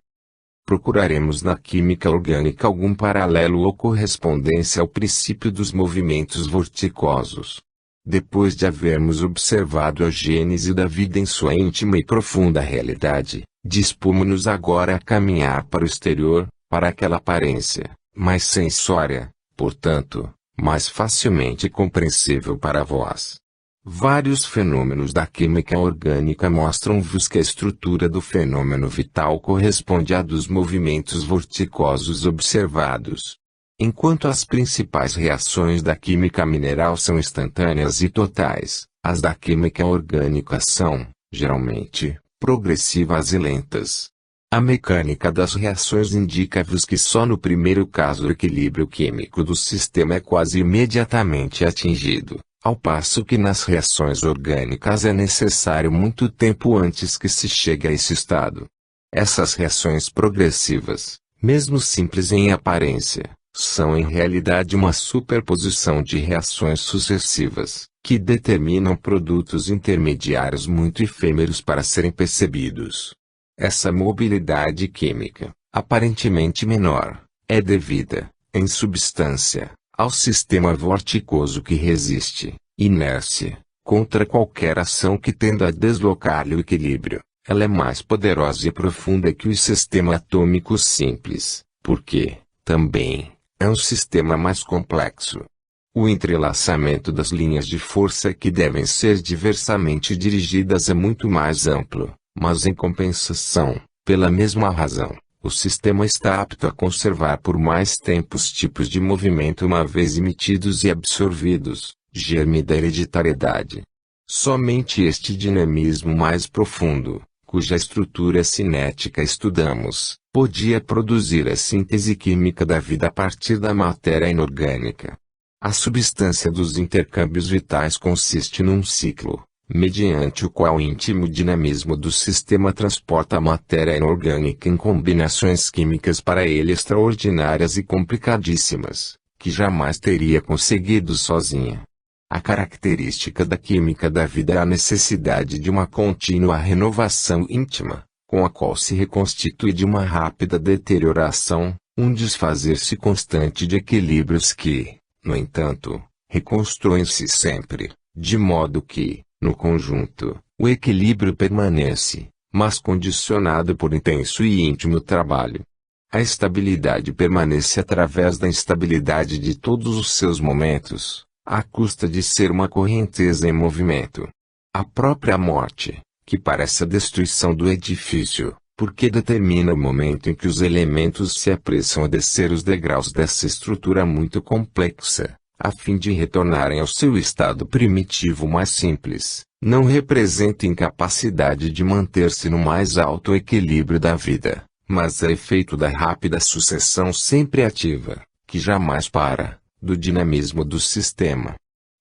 Procuraremos na química orgânica algum paralelo ou correspondência ao princípio dos movimentos vorticosos. Depois de havermos observado a gênese da vida em sua íntima e profunda realidade, dispomos-nos agora a caminhar para o exterior, para aquela aparência, mais sensória, portanto, mais facilmente compreensível para vós. Vários fenômenos da química orgânica mostram-vos que a estrutura do fenômeno vital corresponde à dos movimentos vorticosos observados. Enquanto as principais reações da química mineral são instantâneas e totais, as da química orgânica são, geralmente, progressivas e lentas. A mecânica das reações indica-vos que só no primeiro caso o equilíbrio químico do sistema é quase imediatamente atingido, ao passo que nas reações orgânicas é necessário muito tempo antes que se chegue a esse estado. Essas reações progressivas, mesmo simples em aparência, são em realidade uma superposição de reações sucessivas, que determinam produtos intermediários muito efêmeros para serem percebidos. Essa mobilidade química, aparentemente menor, é devida, em substância, ao sistema vorticoso que resiste, inércia, contra qualquer ação que tenda a deslocar-lhe o equilíbrio. Ela é mais poderosa e profunda que o sistema atômico simples, porque, também, é um sistema mais complexo. O entrelaçamento das linhas de força que devem ser diversamente dirigidas é muito mais amplo. Mas em compensação, pela mesma razão, o sistema está apto a conservar por mais tempo os tipos de movimento uma vez emitidos e absorvidos, germe da hereditariedade. Somente este dinamismo mais profundo, cuja estrutura cinética estudamos, podia produzir a síntese química da vida a partir da matéria inorgânica. A substância dos intercâmbios vitais consiste num ciclo, mediante o qual o íntimo dinamismo do sistema transporta a matéria inorgânica em combinações químicas para ele extraordinárias e complicadíssimas, que jamais teria conseguido sozinha. A característica da química da vida é a necessidade de uma contínua renovação íntima, com a qual se reconstitui de uma rápida deterioração, um desfazer-se constante de equilíbrios que, no entanto, reconstruem-se sempre, de modo que, no conjunto, o equilíbrio permanece, mas condicionado por intenso e íntimo trabalho. A estabilidade permanece através da instabilidade de todos os seus momentos, à custa de ser uma correnteza em movimento. A própria morte, que parece a destruição do edifício, porque determina o momento em que os elementos se apressam a descer os degraus dessa estrutura muito complexa, a fim de retornarem ao seu estado primitivo mais simples, não representa incapacidade de manter-se no mais alto equilíbrio da vida, mas é efeito da rápida sucessão sempre ativa, que jamais para, do dinamismo do sistema.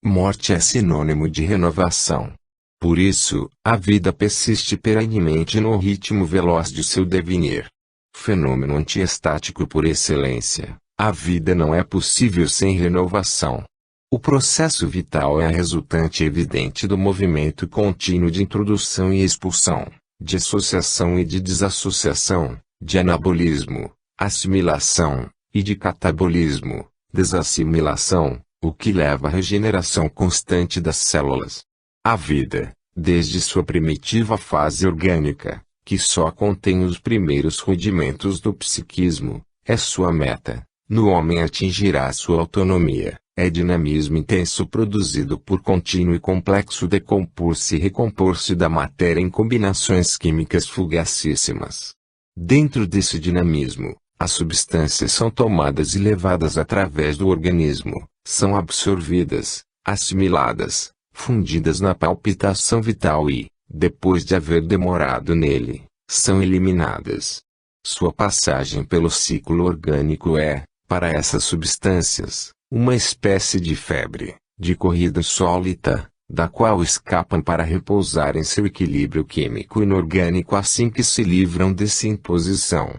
Morte é sinônimo de renovação. Por isso, a vida persiste perenemente no ritmo veloz de seu devenir. Fenômeno antiestático por excelência. A vida não é possível sem renovação. O processo vital é a resultante evidente do movimento contínuo de introdução e expulsão, de associação e de desassociação, de anabolismo, assimilação, e de catabolismo, desassimilação, o que leva à regeneração constante das células. A vida, desde sua primitiva fase orgânica, que só contém os primeiros rudimentos do psiquismo, é sua meta. No homem atingirá sua autonomia, é dinamismo intenso produzido por contínuo e complexo decompor-se e recompor-se da matéria em combinações químicas fugacíssimas. Dentro desse dinamismo, as substâncias são tomadas e levadas através do organismo, são absorvidas, assimiladas, fundidas na palpitação vital e, depois de haver demorado nele, são eliminadas. Sua passagem pelo ciclo orgânico é, para essas substâncias, uma espécie de febre, de corrida sólita, da qual escapam para repousar em seu equilíbrio químico inorgânico assim que se livram dessa imposição.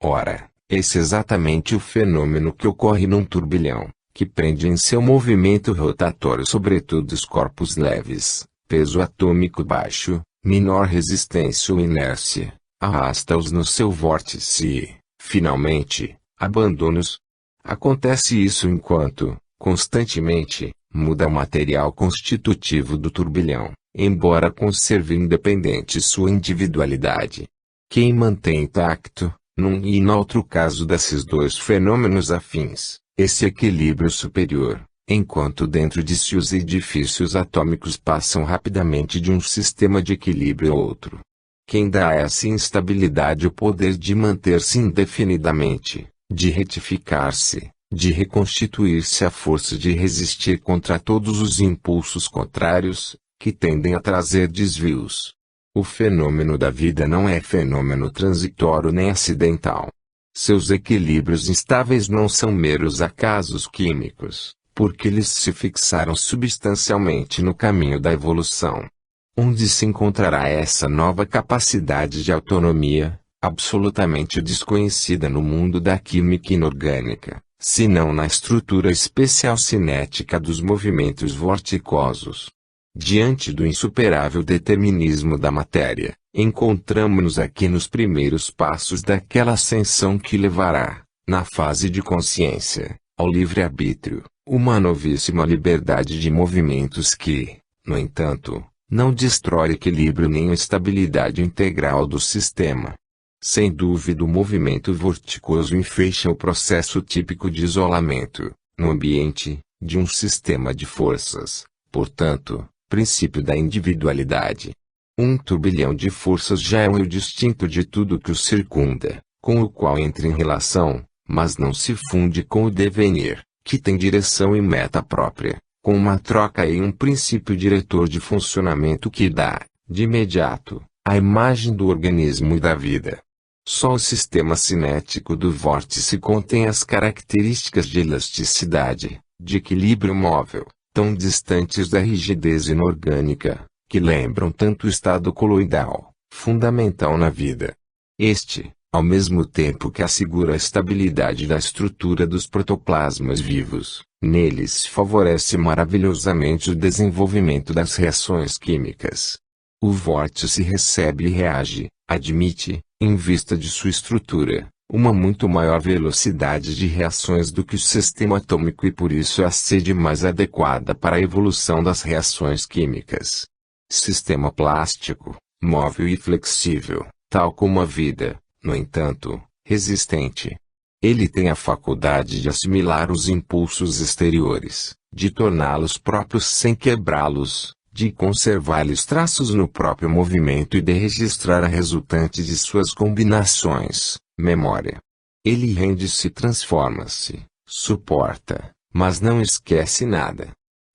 Ora, esse é exatamente o fenômeno que ocorre num turbilhão, que prende em seu movimento rotatório sobretudo os corpos leves, peso atômico baixo, menor resistência ou inércia, arrasta-os no seu vórtice e, finalmente, abandona-os. Acontece isso enquanto, constantemente, muda o material constitutivo do turbilhão, embora conserve independente sua individualidade. Quem mantém intacto, num e noutro caso desses dois fenômenos afins, esse equilíbrio superior, enquanto dentro de si os edifícios atômicos passam rapidamente de um sistema de equilíbrio a outro. Quem dá a essa instabilidade o poder de manter-se indefinidamente, de retificar-se, de reconstituir-se a força de resistir contra todos os impulsos contrários, que tendem a trazer desvios. O fenômeno da vida não é fenômeno transitório nem acidental. Seus equilíbrios instáveis não são meros acasos químicos, porque eles se fixaram substancialmente no caminho da evolução. Onde se encontrará essa nova capacidade de autonomia, absolutamente desconhecida no mundo da química inorgânica, senão na estrutura especial cinética dos movimentos vorticosos? Diante do insuperável determinismo da matéria, encontramo-nos aqui nos primeiros passos daquela ascensão que levará, na fase de consciência, ao livre-arbítrio, uma novíssima liberdade de movimentos que, no entanto, não destrói equilíbrio nem a estabilidade integral do sistema. Sem dúvida o movimento vorticoso enfeixa o processo típico de isolamento, no ambiente, de um sistema de forças, portanto, princípio da individualidade. Um turbilhão de forças já é o eu distinto de tudo que o circunda, com o qual entra em relação, mas não se funde com o devenir, que tem direção e meta própria, com uma troca e um princípio diretor de funcionamento que dá, de imediato, a imagem do organismo e da vida. Só o sistema cinético do vórtice contém as características de elasticidade, de equilíbrio móvel, tão distantes da rigidez inorgânica, que lembram tanto o estado coloidal, fundamental na vida. Este, ao mesmo tempo que assegura a estabilidade da estrutura dos protoplasmas vivos, neles favorece maravilhosamente o desenvolvimento das reações químicas. O vórtice recebe e reage, admite, em vista de sua estrutura, uma muito maior velocidade de reações do que o sistema atômico e por isso é a sede mais adequada para a evolução das reações químicas. Sistema plástico, móvel e flexível, tal como a vida, no entanto, resistente. Ele tem a faculdade de assimilar os impulsos exteriores, de torná-los próprios sem quebrá-los, de conservar-lhes traços no próprio movimento e de registrar a resultante de suas combinações, memória. Ele rende-se e transforma-se, suporta, mas não esquece nada.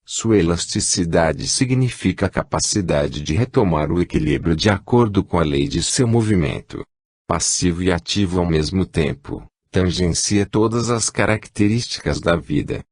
Sua elasticidade significa a capacidade de retomar o equilíbrio de acordo com a lei de seu movimento. Passivo e ativo ao mesmo tempo, tangencia todas as características da vida.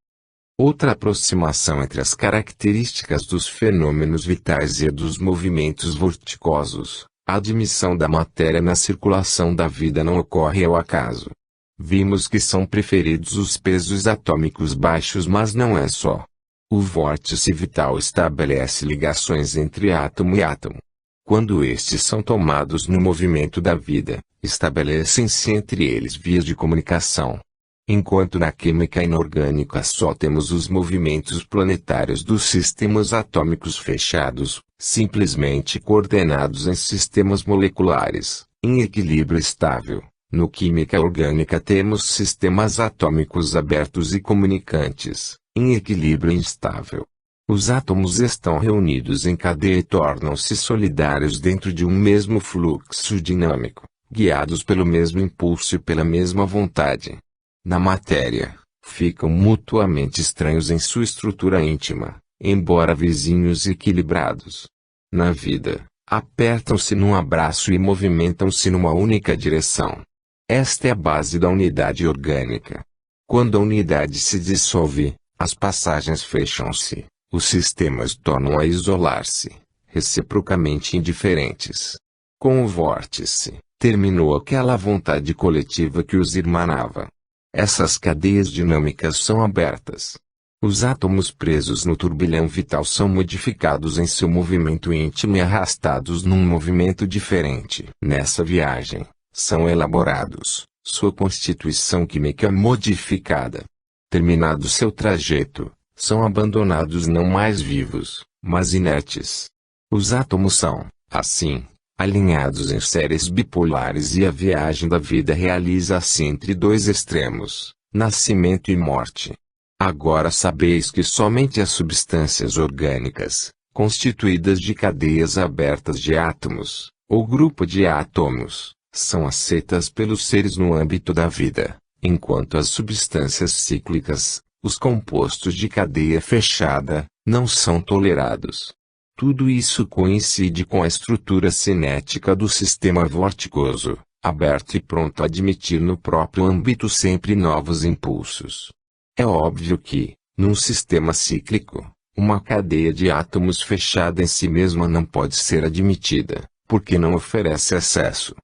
Outra aproximação entre as características dos fenômenos vitais e a dos movimentos vorticosos, a admissão da matéria na circulação da vida não ocorre ao acaso. Vimos que são preferidos os pesos atômicos baixos, mas não é só. O vórtice vital estabelece ligações entre átomo e átomo. Quando estes são tomados no movimento da vida, estabelecem-se entre eles vias de comunicação. Enquanto na química inorgânica só temos os movimentos planetários dos sistemas atômicos fechados, simplesmente coordenados em sistemas moleculares, em equilíbrio estável, no química orgânica temos sistemas atômicos abertos e comunicantes, em equilíbrio instável. Os átomos estão reunidos em cadeia e tornam-se solidários dentro de um mesmo fluxo dinâmico, guiados pelo mesmo impulso e pela mesma vontade. Na matéria, ficam mutuamente estranhos em sua estrutura íntima, embora vizinhos equilibrados. Na vida, apertam-se num abraço e movimentam-se numa única direção. Esta é a base da unidade orgânica. Quando a unidade se dissolve, as passagens fecham-se, os sistemas tornam a isolar-se, reciprocamente indiferentes. Com o vórtice, terminou aquela vontade coletiva que os irmanava. Essas cadeias dinâmicas são abertas. Os átomos presos no turbilhão vital são modificados em seu movimento íntimo e arrastados num movimento diferente. Nessa viagem, são elaborados, sua constituição química modificada. Terminado seu trajeto, são abandonados não mais vivos, mas inertes. Os átomos são, assim, alinhados em séries bipolares e a viagem da vida realiza-se entre dois extremos, nascimento e morte. Agora sabeis que somente as substâncias orgânicas, constituídas de cadeias abertas de átomos, ou grupo de átomos, são aceitas pelos seres no âmbito da vida, enquanto as substâncias cíclicas, os compostos de cadeia fechada, não são tolerados. Tudo isso coincide com a estrutura cinética do sistema vorticoso, aberto e pronto a admitir no próprio âmbito sempre novos impulsos. É óbvio que, num sistema cíclico, uma cadeia de átomos fechada em si mesma não pode ser admitida, porque não oferece acesso.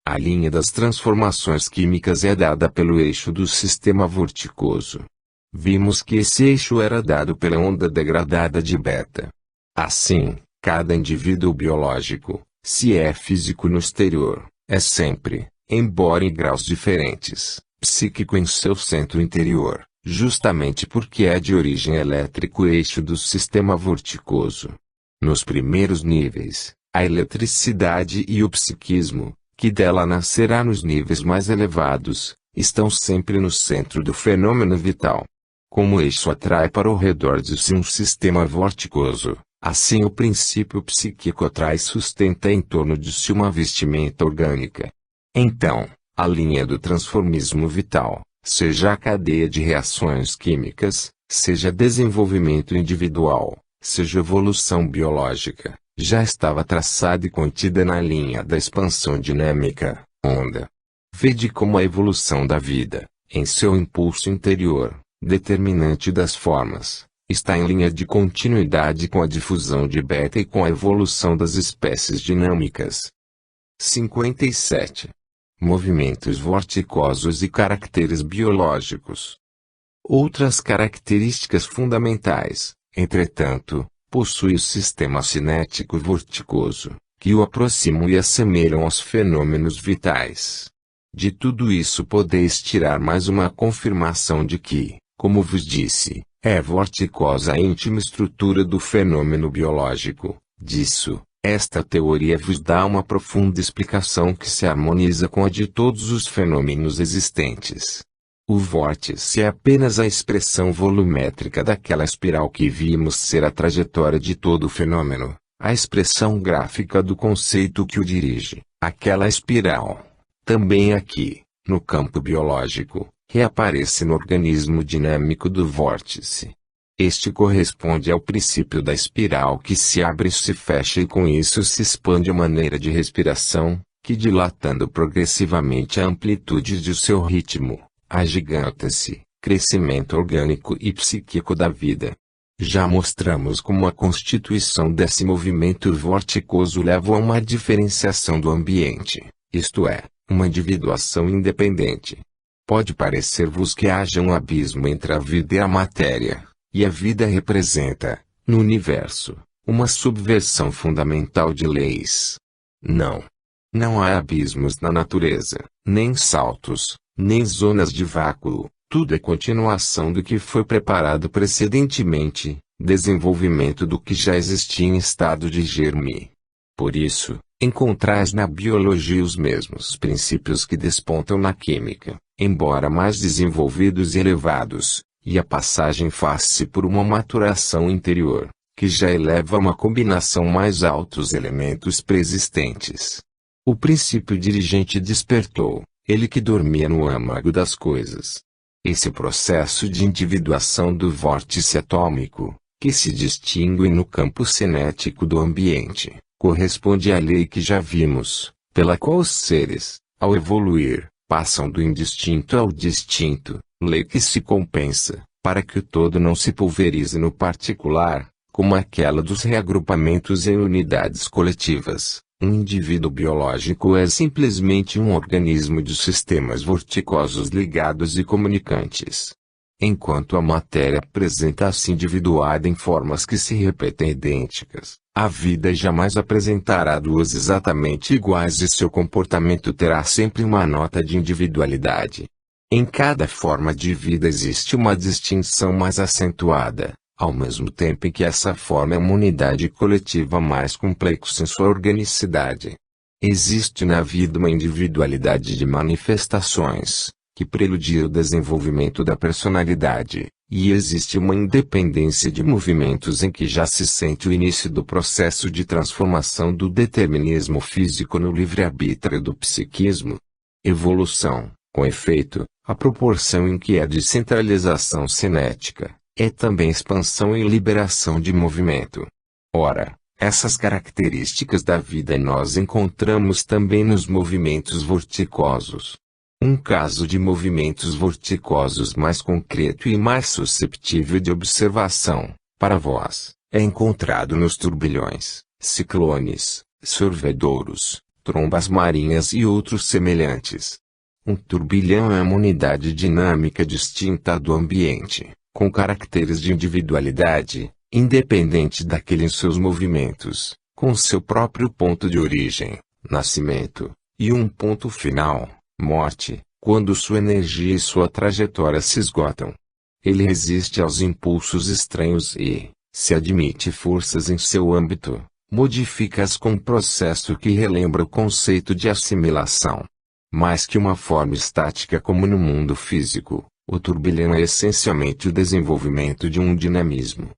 A linha das transformações químicas é dada pelo eixo do sistema vorticoso. Vimos que esse eixo era dado pela onda degradada de beta. Assim, cada indivíduo biológico, se é físico no exterior, é sempre, embora em graus diferentes, psíquico em seu centro interior, justamente porque é de origem elétrico eixo do sistema vorticoso. Nos primeiros níveis, a eletricidade e o psiquismo, que dela nascerá nos níveis mais elevados, estão sempre no centro do fenômeno vital. Como o eixo atrai para o redor de si um sistema vorticoso, assim o princípio psíquico atrai e sustenta em torno de si uma vestimenta orgânica. Então, a linha do transformismo vital, seja a cadeia de reações químicas, seja desenvolvimento individual, seja evolução biológica, já estava traçada e contida na linha da expansão dinâmica, onda. Vede como a evolução da vida, em seu impulso interior, determinante das formas, está em linha de continuidade com a difusão de beta e com a evolução das espécies dinâmicas. 57. Movimentos vorticosos e caracteres biológicos. Outras características fundamentais, entretanto, possui o sistema cinético vorticoso, que o aproximam e assemelham aos fenômenos vitais. De tudo isso podeis tirar mais uma confirmação de que, como vos disse, é vorticosa a íntima estrutura do fenômeno biológico. Disso, esta teoria vos dá uma profunda explicação que se harmoniza com a de todos os fenômenos existentes. O vórtice é apenas a expressão volumétrica daquela espiral que vimos ser a trajetória de todo o fenômeno, a expressão gráfica do conceito que o dirige. Aquela espiral, também aqui, no campo biológico, reaparece no organismo dinâmico do vórtice. Este corresponde ao princípio da espiral que se abre e se fecha e com isso se expande a maneira de respiração, que dilatando progressivamente a amplitude de seu ritmo, agiganta-se, crescimento orgânico e psíquico da vida. Já mostramos como a constituição desse movimento vorticoso leva a uma diferenciação do ambiente, isto é, uma individuação independente. Pode parecer-vos que haja um abismo entre a vida e a matéria, e a vida representa, no universo, uma subversão fundamental de leis. Não. Não há abismos na natureza, nem saltos, nem zonas de vácuo, tudo é continuação do que foi preparado precedentemente, desenvolvimento do que já existia em estado de germe. Por isso, encontrais na biologia os mesmos princípios que despontam na química, embora mais desenvolvidos e elevados, e a passagem faz-se por uma maturação interior, que já eleva a uma combinação mais alta os elementos preexistentes. O princípio dirigente despertou, ele que dormia no âmago das coisas. Esse processo de individuação do vórtice atômico, que se distinguem no campo cinético do ambiente, corresponde à lei que já vimos, pela qual os seres, ao evoluir, passam do indistinto ao distinto, lei que se compensa, para que o todo não se pulverize no particular, como aquela dos reagrupamentos em unidades coletivas. Um indivíduo biológico é simplesmente um organismo de sistemas vorticosos ligados e comunicantes. Enquanto a matéria apresenta-se individuada em formas que se repetem idênticas, a vida jamais apresentará duas exatamente iguais e seu comportamento terá sempre uma nota de individualidade. Em cada forma de vida existe uma distinção mais acentuada, ao mesmo tempo em que essa forma é uma unidade coletiva mais complexa em sua organicidade. Existe na vida uma individualidade de manifestações, que preludia o desenvolvimento da personalidade, e existe uma independência de movimentos em que já se sente o início do processo de transformação do determinismo físico no livre-arbítrio do psiquismo. Evolução, com efeito, a proporção em que é descentralização cinética, é também expansão e liberação de movimento. Ora, essas características da vida nós encontramos também nos movimentos vorticosos. Um caso de movimentos vorticosos mais concreto e mais susceptível de observação, para vós, é encontrado nos turbilhões, ciclones, sorvedouros, trombas marinhas e outros semelhantes. Um turbilhão é uma unidade dinâmica distinta do ambiente, com caracteres de individualidade, independente daquele em seus movimentos, com seu próprio ponto de origem, nascimento, e um ponto final, morte, quando sua energia e sua trajetória se esgotam. Ele resiste aos impulsos estranhos e, se admite forças em seu âmbito, modifica-as com um processo que relembra o conceito de assimilação. Mais que uma forma estática como no mundo físico, o turbilhão é essencialmente o desenvolvimento de um dinamismo.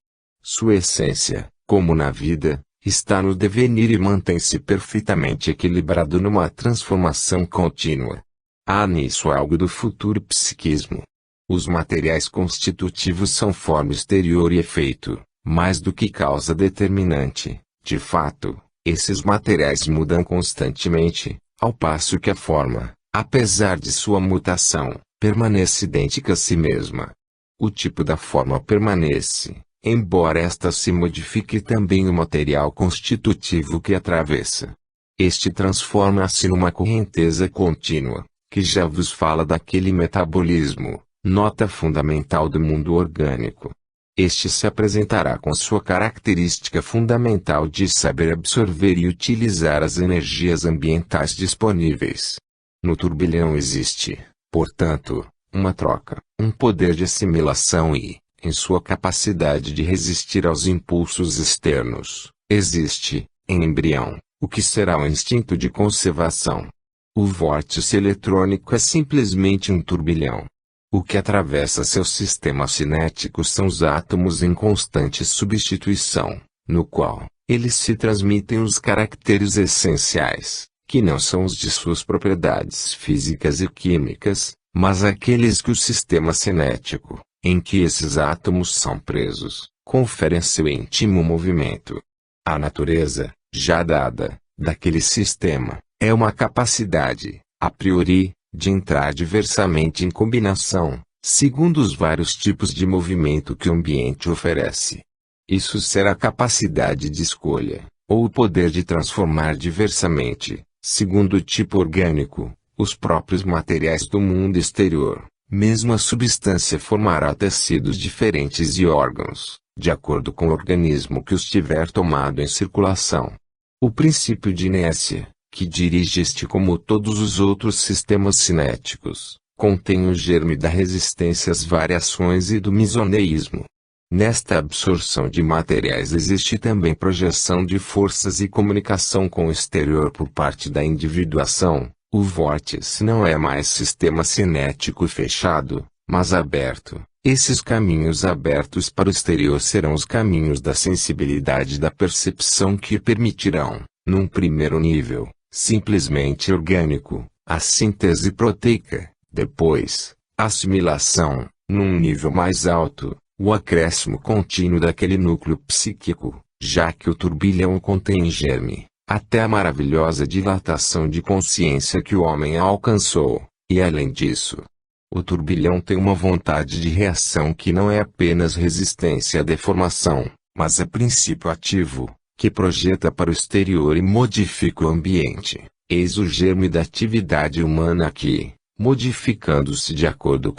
Sua essência, como na vida, está no devenir e mantém-se perfeitamente equilibrado numa transformação contínua. Há nisso algo do futuro psiquismo. Os materiais constitutivos são forma exterior e efeito, mais do que causa determinante. De fato, esses materiais mudam constantemente, ao passo que a forma, apesar de sua mutação, permanece idêntica a si mesma. O tipo da forma permanece, embora esta se modifique também o material constitutivo que atravessa. Este transforma-se numa correnteza contínua, que já vos fala daquele metabolismo, nota fundamental do mundo orgânico. Este se apresentará com sua característica fundamental de saber absorver e utilizar as energias ambientais disponíveis. No turbilhão existe, portanto, uma troca, um poder de assimilação e, em sua capacidade de resistir aos impulsos externos, existe, em embrião, o que será o instinto de conservação. O vórtice eletrônico é simplesmente um turbilhão. O que atravessa seu sistema cinético são os átomos em constante substituição, no qual, eles se transmitem os caracteres essenciais, que não são os de suas propriedades físicas e químicas, mas aqueles que o sistema cinético, em que esses átomos são presos, confere a seu íntimo movimento. A natureza, já dada, daquele sistema, é uma capacidade, a priori, de entrar diversamente em combinação, segundo os vários tipos de movimento que o ambiente oferece. Isso será a capacidade de escolha, ou o poder de transformar diversamente, segundo o tipo orgânico, os próprios materiais do mundo exterior. Mesmo a substância formará tecidos diferentes e órgãos, de acordo com o organismo que os tiver tomado em circulação. O princípio de inércia, que dirige este como todos os outros sistemas cinéticos, contém o germe da resistência às variações e do mesoneísmo. Nesta absorção de materiais existe também projeção de forças e comunicação com o exterior por parte da individuação. O vórtice não é mais sistema cinético fechado, mas aberto. Esses caminhos abertos para o exterior serão os caminhos da sensibilidade e da percepção que permitirão, num primeiro nível, simplesmente orgânico, a síntese proteica, depois, a assimilação, num nível mais alto, o acréscimo contínuo daquele núcleo psíquico, já que o turbilhão contém em germe, até a maravilhosa dilatação de consciência que o homem alcançou, e além disso, o turbilhão tem uma vontade de reação que não é apenas resistência à deformação, mas é princípio ativo, que projeta para o exterior e modifica o ambiente. Eis o germe da atividade humana que, modificando-se de acordo